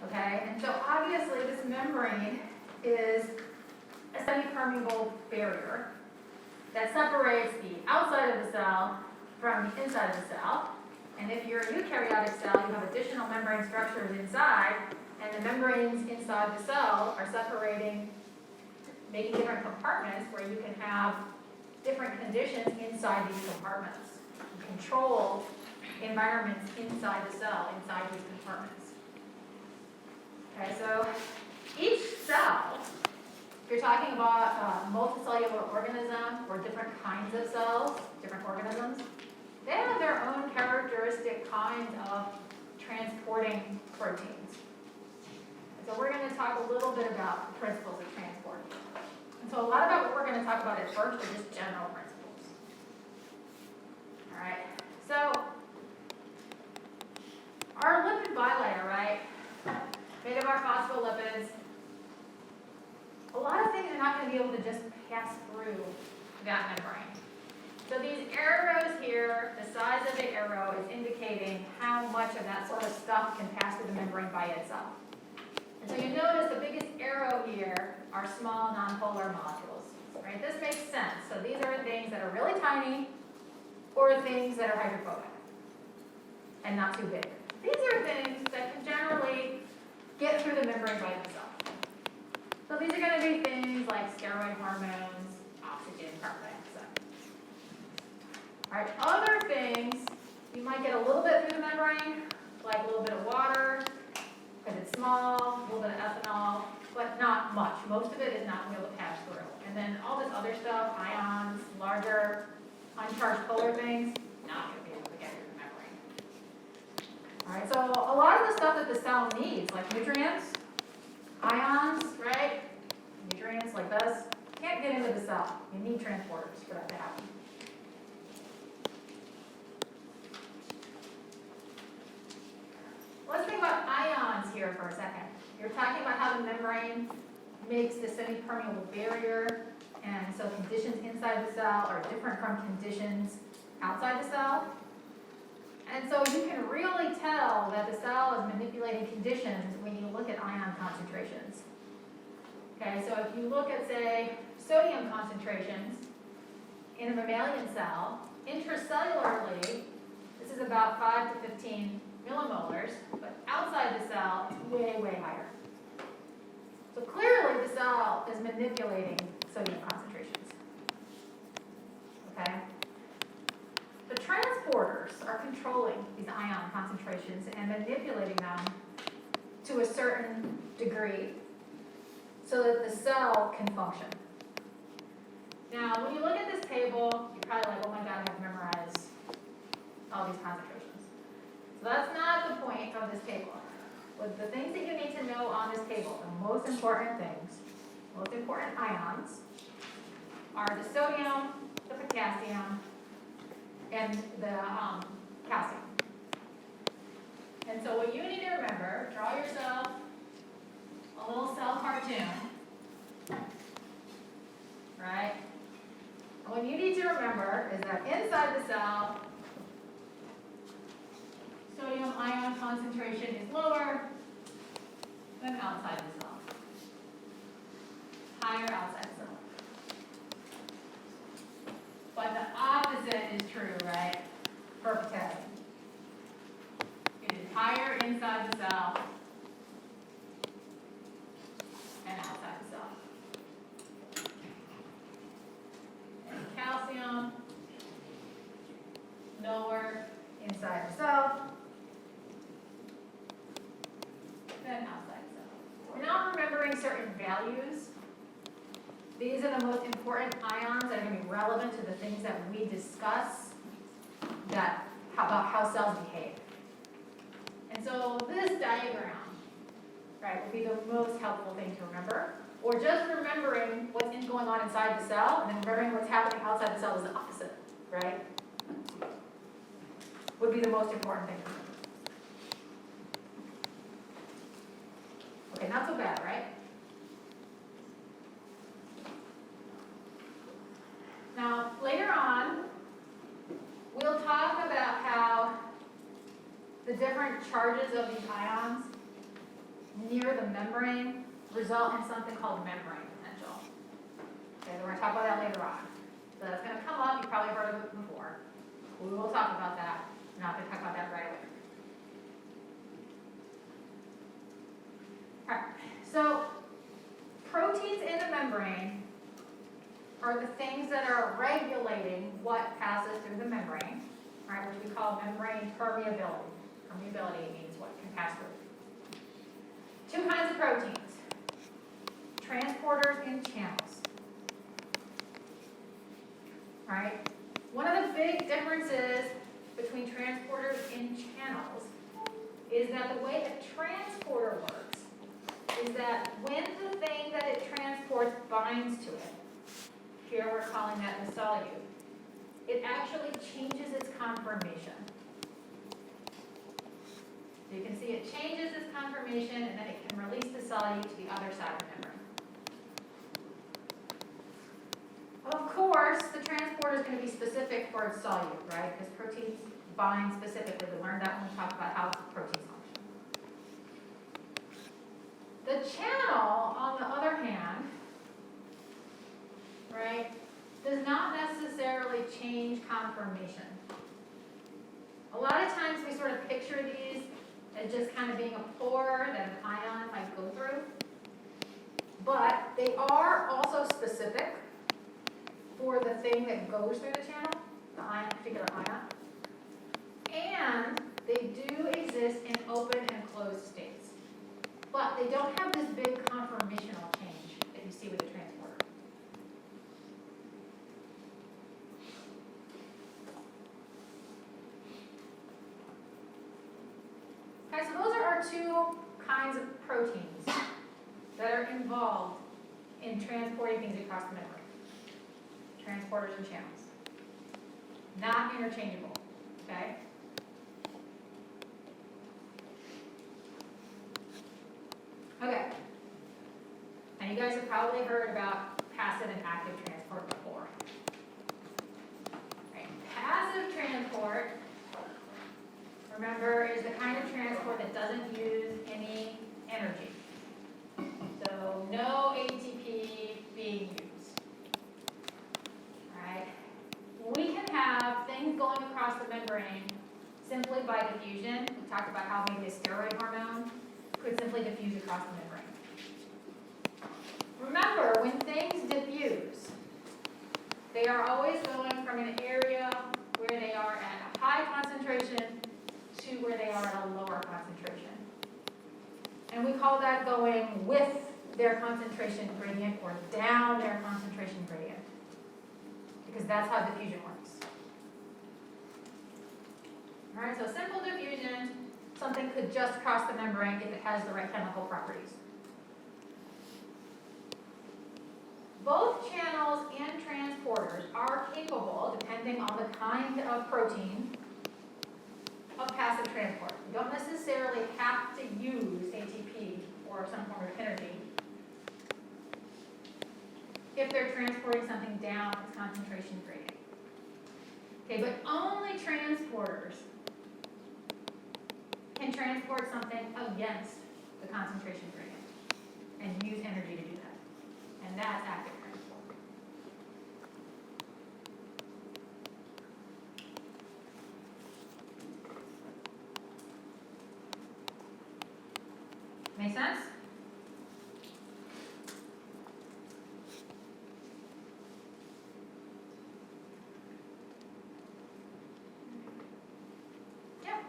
Okay, and so obviously this membrane is a semi-permeable barrier that separates the outside of the cell from the inside of the cell. And if you're a eukaryotic cell, you have additional membrane structures inside, and the membranes inside the cell are separating, making different compartments where you can have different conditions inside these compartments. Control environments inside the cell, inside these compartments. Okay, so each cell, if you're talking about a multicellular organism or different kinds of cells, different organisms, they have their own characteristic kinds of transporting proteins. And so we're going to talk a little bit about the principles of transport. And so a lot about what we're going to talk about at first are just general principles. All right, so our lipid bilayer, right, made of our phospholipids, a lot of things are not going to be able to just pass through that membrane. So these arrows here, the size of the arrow is indicating how much of that sort of stuff can pass through the membrane by itself. And so you notice the biggest arrow here are small nonpolar molecules, right? This makes sense. So these are things that are really tiny or things that are hydrophobic and not too big. These are things that can generally get through the membrane by themselves. So these are going to be things like steroid hormones, oxygen, carbon dioxide. All right, other things, you might get a little bit through the membrane, like a little bit of water, because it's small, a little bit of ethanol, but not much. Most of it is not going to be able to pass through. And then all this other stuff, ions, larger, uncharged polar things, not going to be able to get through the membrane. All right, so a lot of the stuff that the cell needs, like nutrients, ions, right? Nutrients like this, can't get into the cell. You need transporters for that to happen. Let's think about ions here for a second. You're talking about how the membrane makes the semi-permeable barrier, and so conditions inside the cell are different from conditions outside the cell. And so you can really tell that the cell is manipulating conditions when you look at ion concentrations. Okay, so if you look at, say, sodium concentrations in a mammalian cell, intracellularly, this is about 5 to 15 millimolars, but outside the cell, it's way, way higher. So clearly the cell is manipulating sodium concentrations. Okay? The transporters are controlling these ion concentrations and manipulating them to a certain degree so that the cell can function. Now, when you look at this table, you're probably like, oh my God, I have to memorize all these concentrations. So that's not the point of this table. But the things that you need to know on this table, the most important things, most important ions, are the sodium, the potassium, and the calcium. And so what you need to remember, draw yourself a little cell cartoon, right? And what you need to remember is that inside the cell, sodium ion concentration is lower than outside the cell. Higher outside the cell. But the opposite is true, right, for potassium. It is higher inside the cell and outside the cell. And calcium, lower inside the cell than outside the cell. We're not remembering certain values. These are the most important ions that are going to be relevant to the things that we discuss about how cells behave. And so this diagram, right, will be the most helpful thing to remember. Or just remembering what's going on inside the cell, and then remembering what's happening outside the cell is the opposite, right? Would be the most important thing to remember. Okay, not so bad, right? Now, later on, we'll talk about how the different charges of these ions near the membrane result in something called membrane potential. Okay, we're gonna talk about that later on. So that's gonna come up, you've probably heard of it before. We will talk about that, I'm not gonna talk about that right away. Alright, so proteins in the membrane are the things that are regulating what passes through the membrane, right, which we call membrane permeability. Permeability means what can pass through. Two kinds of proteins, transporters and channels. Right? One of the big differences between transporters and channels is that the way a transporter works is that when the thing that it transports binds to it, here we're calling that the solute, it actually changes its conformation. So you can see it changes its conformation and then it can release the solute to the other side of the membrane. Of course, the transporter is going to be specific for its solute, right? Because proteins bind specifically. We learned that when we talked about how proteins function. The channel, on the other hand, right, does not necessarily change conformation. A lot of times we sort of picture these as just kind of being a pore that an ion might go through. But they are also specific for the thing that goes through the channel, the ion, particular ion. And they do exist in open and closed states. But they don't have this big conformational change that you see with the transporter. Okay, so those are our two kinds of proteins that are involved in transporting things across the membrane. Transporters and channels. Not interchangeable, okay? Okay. Now you guys have probably heard about passive and active transport before. Right. Passive transport, remember, is the kind of transport that doesn't use any energy. So no ATP being used. Right? We can have things going across the membrane simply by diffusion. We talked about how maybe a steroid hormone could simply diffuse across the membrane. Remember, when things diffuse, they are always going from an area where they are at a high concentration to where they are at a lower concentration. And we call that going with their concentration gradient or down their concentration gradient, because that's how diffusion works. All right, so simple diffusion, something could just cross the membrane if it has the right chemical properties. Both channels and transporters are capable, depending on the kind of protein, of passive transport. You don't necessarily have to use ATP or some form of energy if they're transporting something down its concentration gradient. Okay, but only transporters can transport something against the concentration gradient and use energy to do that. And that's active transport. Make sense?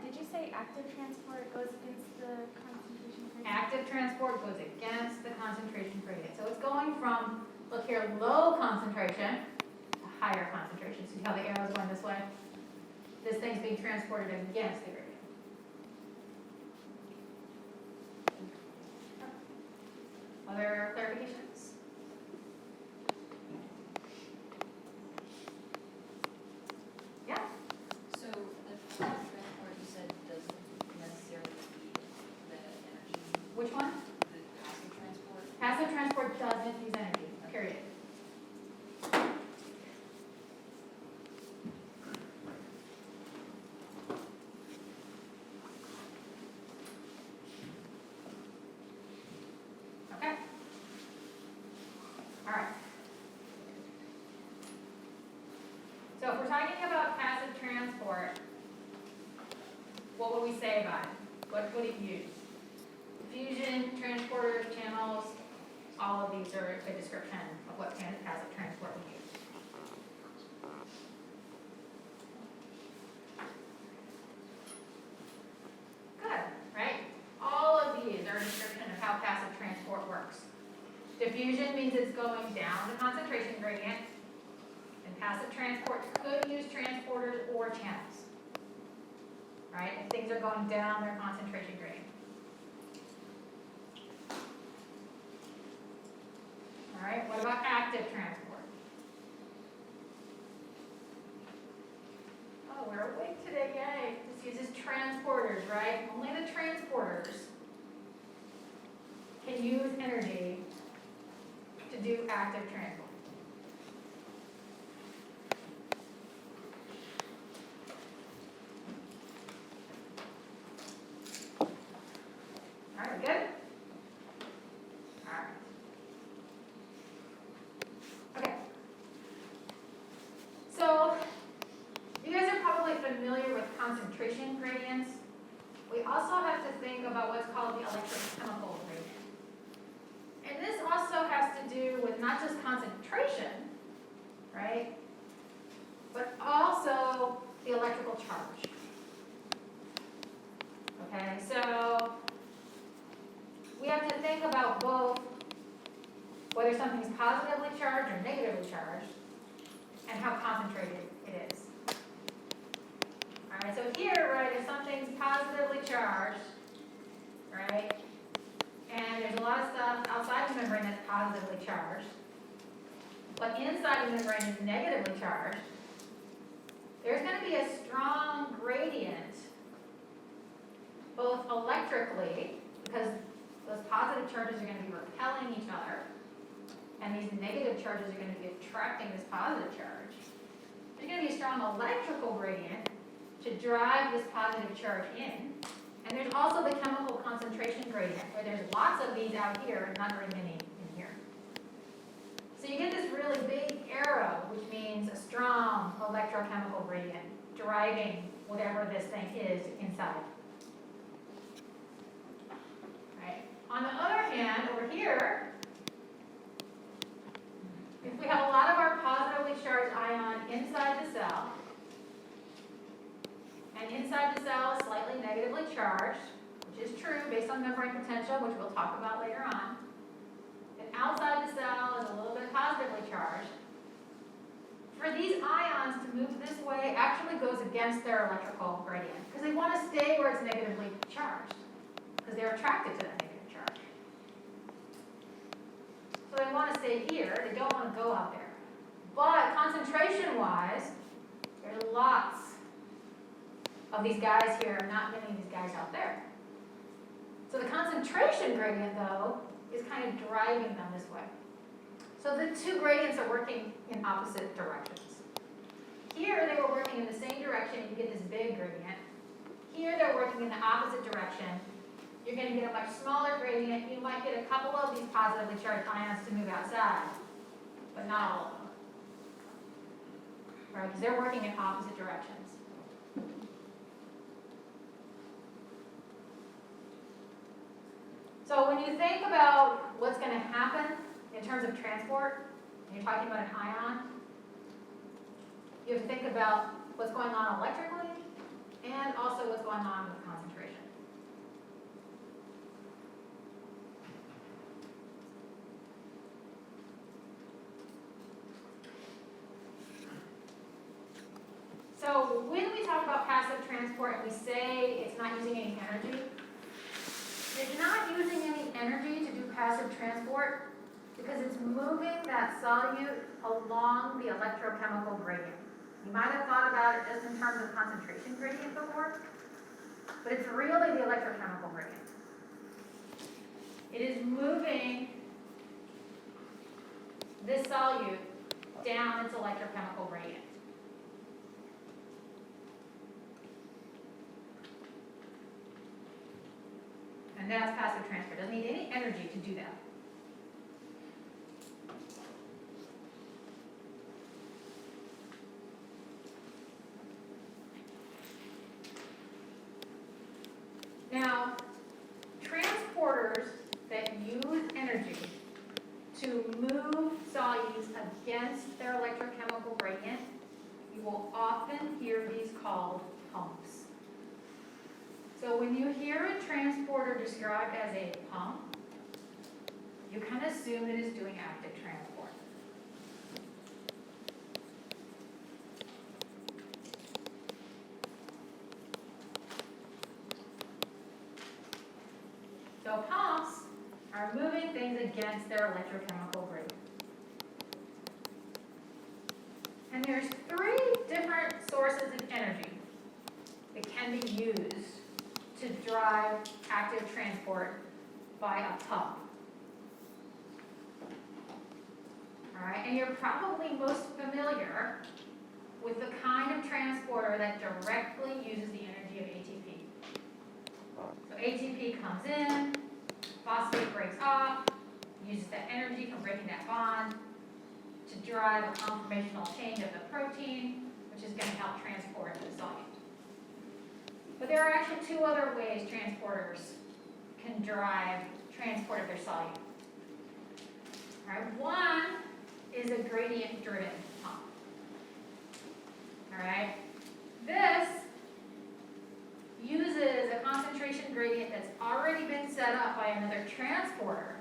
Did you say active transport goes against the concentration gradient? Active transport goes against the concentration gradient. So it's going from, look here, low concentration to higher concentration. See how the arrow's going this way? This thing's being transported against the gradient. Other clarifications? Yeah? So the passive transport you said doesn't necessarily need the energy. Which one? The passive transport. Passive transport doesn't use energy, period. Okay? All right. So if we're talking about passive transport, what would we say about it? What would it use? Diffusion, transporters, channels, all of these are a description of what passive transport would use. Good, right? All of these are a description of how passive transport works. Diffusion means it's going down the concentration gradient, and passive transport could use transporters or channels. Right? If things are going down their concentration gradient. All right, what about active transport? Oh, we're awake today, yay. This uses transporters, right? Only the transporters can use energy to do active transport. All right, good? All right. Okay. So, you guys are probably familiar with concentration gradients. We also have to think about what's called the electrochemical gradient. And this also has to do with not just concentration, right? But also the electrical charge. Okay, so we have to think about both whether something's positively charged or negatively charged, and how concentrated it is. All right, so here, right, if something's positively charged, right, and there's a lot of stuff outside the membrane that's positively charged, but inside the membrane is negatively charged, there's going to be a strong gradient, both electrically, because those positive charges are going to be repelling each other, and these negative charges are going to be attracting this positive charge. There's going to be a strong electrical gradient to drive this positive charge in. And there's also the chemical concentration gradient, where there's lots of these out here and not very many in here. So you get this really big arrow, which means a strong electrochemical gradient driving whatever this thing is inside. Right? On the other hand, over here, if we have a lot of our positively charged ion inside the cell, and inside the cell is slightly negatively charged, which is true based on membrane potential, which we'll talk about later on, and outside the cell is a little bit positively charged, for these ions to move this way actually goes against their electrical gradient, because they want to stay where it's negatively charged, because they're attracted to that negative charge. So they want to stay here, they don't want to go out there. But concentration-wise, there's lots of these guys here, and not many of these guys out there. So the concentration gradient, though, is kind of driving them this way. So the two gradients are working in opposite directions. Here they were working in the same direction, you get this big gradient. Here they're working in the opposite direction. You're going to get a much smaller gradient. You might get a couple of these positively charged ions to move outside, but not all of them. Right? Because they're working in opposite directions. So when you think about what's going to happen in terms of transport, and you're talking about an ion, you have to think about what's going on electrically and also what's going on with concentration. So when we talk about passive transport and we say it's not using any energy, it's not using any energy to do passive transport because it's moving that solute along the electrochemical gradient. You might have thought about it just in terms of concentration gradient before, but it's really the electrochemical gradient. It is moving this solute down its electrochemical gradient. And that's passive transport. It doesn't need any energy to do that. So when you hear a transporter described as a pump, you kind of assume that it's doing active transport. So pumps are moving things against their electrochemical gradient. And there's 3 different sources of energy that can be used to drive active transport by a pump. All right, and you're probably most familiar with the kind of transporter that directly uses the energy of ATP. So ATP comes in, phosphate breaks off, uses that energy from breaking that bond to drive a conformational change of the protein, which is going to help transport the solute. But there are actually 2 other ways transporters can drive transport of their solute. All right, one is a gradient-driven pump. All right, this uses a concentration gradient that's already been set up by another transporter.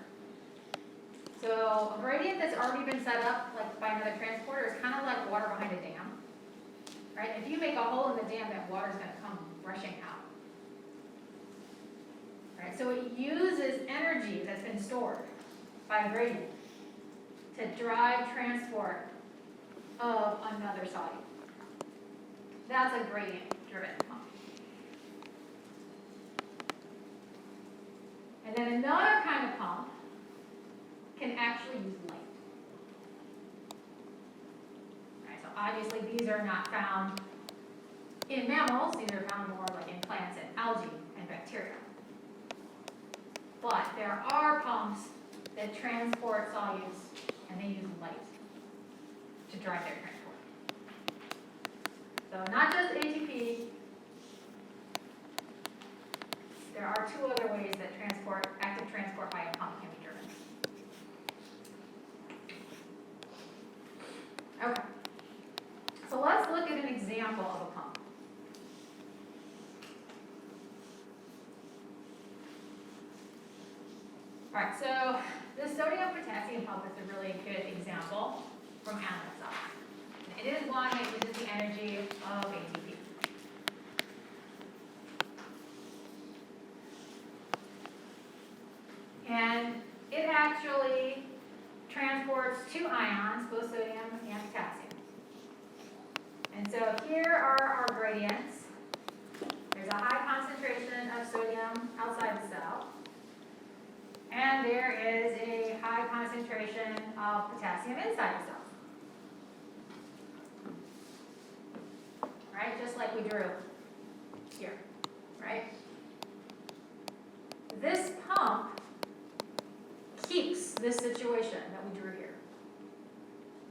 So a gradient that's already been set up like by another transporter is kind of like water behind a dam. Right? If you make a hole in the dam, that water's going to come rushing out. Right? So it uses energy that's been stored by a gradient to drive transport of another solute. That's a gradient-driven pump. And then another kind of pump can actually use light. All right, so obviously these are not found in mammals, these are found more like in plants and algae and bacteria. But there are pumps that transport solutes and they use light to drive their transport. So not just ATP, there are 2 other ways that active transport by a pump can be driven. Okay, so let's look at an example of a pump. All right, so the sodium potassium pump is a really good example from animal cells. It is one that uses the energy of ATP. And it actually transports 2 ions, both sodium and potassium. And so here are our gradients. There's a high concentration of sodium outside the cell. And there is a high concentration of potassium inside the cell. Right? Just like we drew here. Right? This pump keeps this situation that we drew here.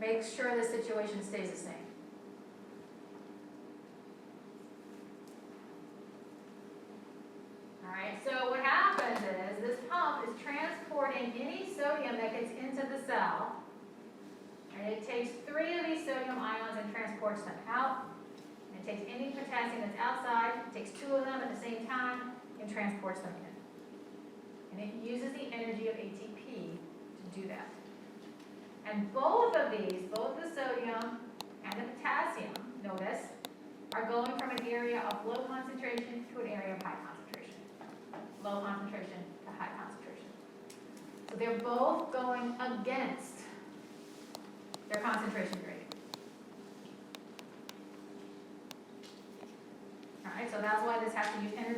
Makes sure the situation stays the same. Alright, so what happens is this pump is transporting any sodium that gets into the cell, and it takes 3 of these sodium ions and transports them out. And it takes any potassium that's outside, it takes 2 of them at the same time, and transports them in. And it uses the energy of ATP to do that. And both of these, both the sodium and the potassium, notice, are going from an area of low concentration to an area of high concentration. Low concentration to high concentration. So they're both going against their concentration gradient. All right, so that's why this has to use energy